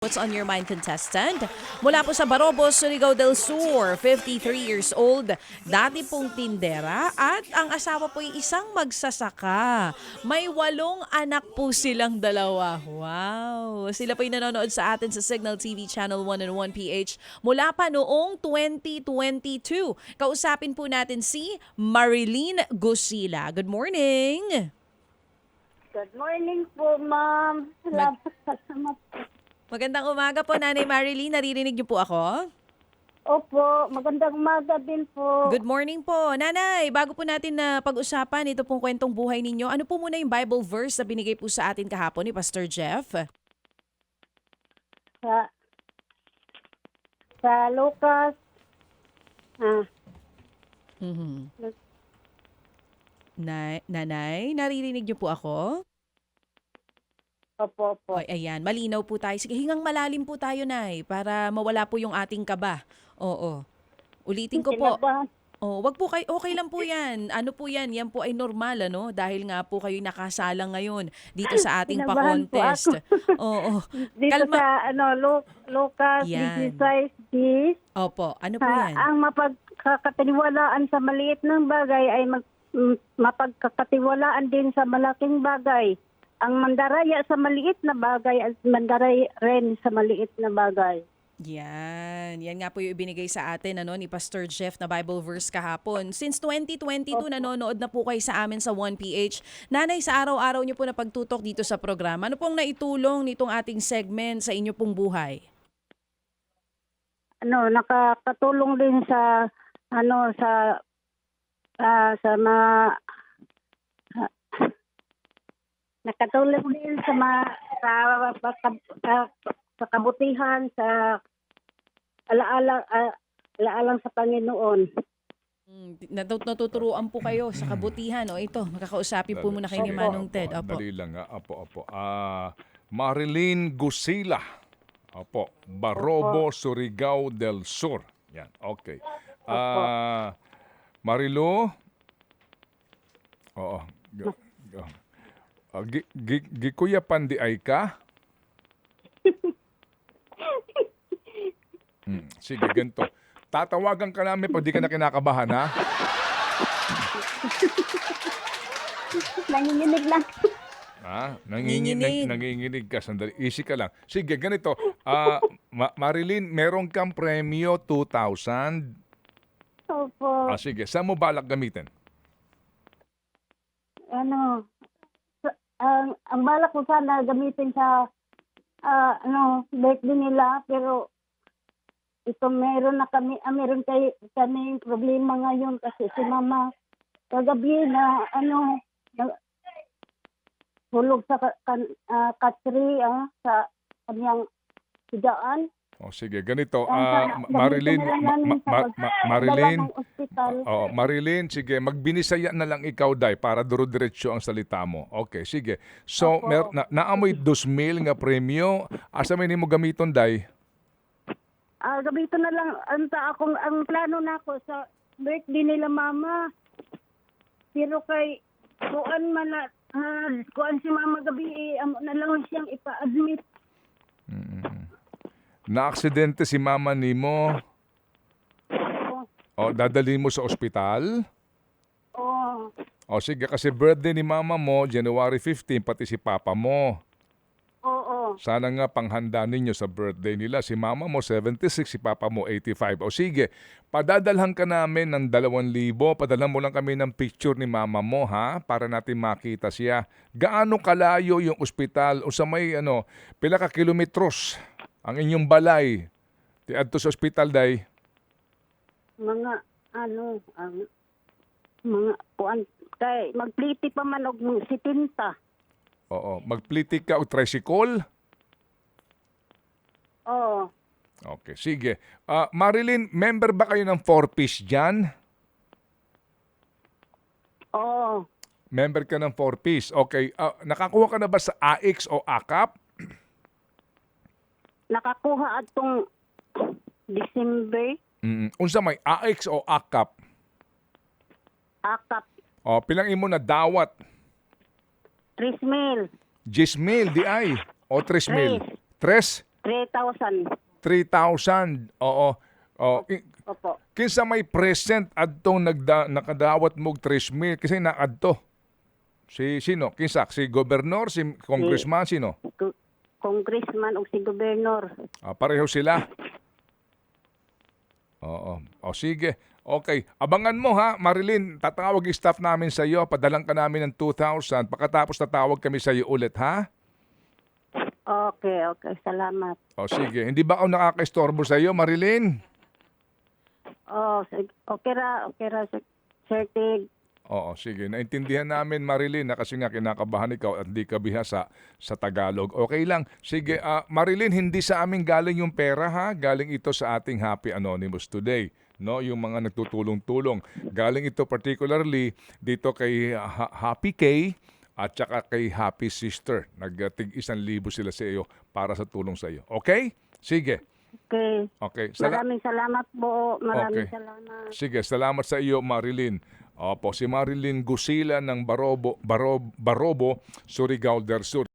What's on your mind, contestant? Mula po sa Barobos, Surigao del Sur, 53 years old, dati pong tindera at ang asawa po ay isang magsasaka. May 8 anak po silang dalawa. Wow! Sila po ay nanonood sa atin sa Signal TV Channel 101 PH mula pa noong 2022. Kausapin po natin si Marilyn Gusila. Good morning! Good morning po, ma'am. Salamat. Magandang umaga po, Nanay Marilyn. Naririnig niyo po ako? Opo, magandang umaga din po. Good morning po. Nanay, bago po natin na pag-usapan ito pong kwentong buhay ninyo, ano po muna yung Bible verse na binigay po sa atin kahapon ni Pastor Jeff? Sa Lucas, Nanay, naririnig niyo po ako? opo. Oy, ayan, malinaw po tayo. Sige, hingang malalim po tayo, Nay, para mawala po yung ating kaba. Oo. Ulitin ko po. Kinabahan. Oh, wag po kayo, okay lang po 'yan. Ano po 'yan? Yan po ay normal ano dahil nga po kayo nakasalang ngayon dito sa ating Kinabahan po pa-contest. ako. Oo. Dito Kalma. sa Lucas Yan. 16:10, Opo, ano po 'yan? ang mapagkakatiwalaan sa maliit ng bagay ay mapagkakatiwalaan din sa malaking bagay. Ang mandaraya sa maliit na bagay at mandaraya rin sa maliit na bagay. Yan. Yan nga po yung ibinigay sa atin ano, ni Pastor Jeff na Bible verse kahapon. Since 2022, nanonood na po kayo sa amin sa 1PH. Nanay, sa araw-araw niyo po na pagtutok dito sa programa, ano pong naitulong nitong ating segment sa inyo pong buhay? Nakakatulong din sa mga nakatulong din sa kabutihan, sa alaalang sa Panginoon. Natuturuan po kayo sa kabutihan. O ito, makakausapin po muna kayo ni Manong Ted. Opo. Dali lang nga. Opo. Marilyn Gusila. Opo. Barobo, Surigao del Sur. Yan. Okay. Marilu. Oo. Gikuya pandi ay ka? Sige, ganito. Tatawagan ka namin pag di ka na kinakabahan, ha? Nanginginig lang. Nanginginig ka. Sandali. Easy ka lang. Sige, ganito. Marilyn, meron kang premyo 2,000. Opo. Sige, saan mo balak gamitin? Ang balak ko sana gamitin sa birthday nila, pero ito meron kami problema ngayon kasi si Mama kagabi na hulog sa katri sa kanyang higaan. Sige, ganito. Marilyn, Marilyn, sige, magbinisaya na lang ikaw, Day, para duro-diretso ang salita mo. Okay, sige. So, naamoy 2,000 nga premyo. Asa may mo gamiton, Day? Gabito na lang ang plano na ako sa birthday nila Mama. Pero kay kuan si Mama gabi amo na lang siyang ipa-admit. Na-aksidente si Mama nimo. Dadalhin mo sa ospital? Sige, kasi birthday ni Mama mo, January 15, pati si Papa mo. Oo. Sana nga panghanda ninyo sa birthday nila. Si Mama mo 76, si Papa mo 85. Sige, padadalhan ka namin ng 2,000. Padalhan mo lang kami ng picture ni Mama mo, ha? Para natin makita siya. Gaano kalayo yung ospital o sa may pila ka kilometros ang inyong balay? Ti adto sa ospital, Day? Mga kuan kay magpliti pa man og 70. Oo, magplitik ka o tricycle? Oo. Okay, sige. Marilyn, member ba kayo ng 4-piece dyan? Oo. Member ka ng 4-piece. Okay, nakakuha ka na ba sa AX o AKAP? Nakakuha atong December. Unsa may AX o AKAP? Akap. Pilang imo na dawat? 3,000. 10,000 di ay. O 3,000. Tres? 3,000. 3,000. Oo. Oh, Opo. kinsa may present adtong nakadawat mo og 3,000 kasi naadto. Si sino? Kinsa? Si gobernador, si congressman, sino? Congressman o si gobernador. Pareho sila. Oo. O sige. Okay. Abangan mo ha, Marilyn. Tatawag yung staff namin sa iyo. Padalang ka namin ng 2,000. Pagkatapos tatawag kami sa iyo ulit, ha? Okay. Salamat. O sige. Hindi ba ako nakaka-istorbo sa iyo, Marilyn? Okay ra, Sir Tig. Oo, sige. Naintindihan namin, Marilyn, na kasi nga kinakabahan ikaw at di ka bihasa sa Tagalog. Okay lang. Sige, Marilyn, hindi sa amin galing yung pera, ha? Galing ito sa ating Happy Anonymous today. No, yung mga nagtutulong-tulong. Galing ito particularly dito kay Happy K at saka kay Happy Sister. Nagtig 1,000 sila sa iyo para sa tulong sa iyo. Okay? Sige. Okay. Okay. Maraming salamat po. Maraming Okay. salamat. Sige, salamat sa iyo, Marilyn. Opo, si Marilyn Gusila ng Barobo, Surigao del Sur.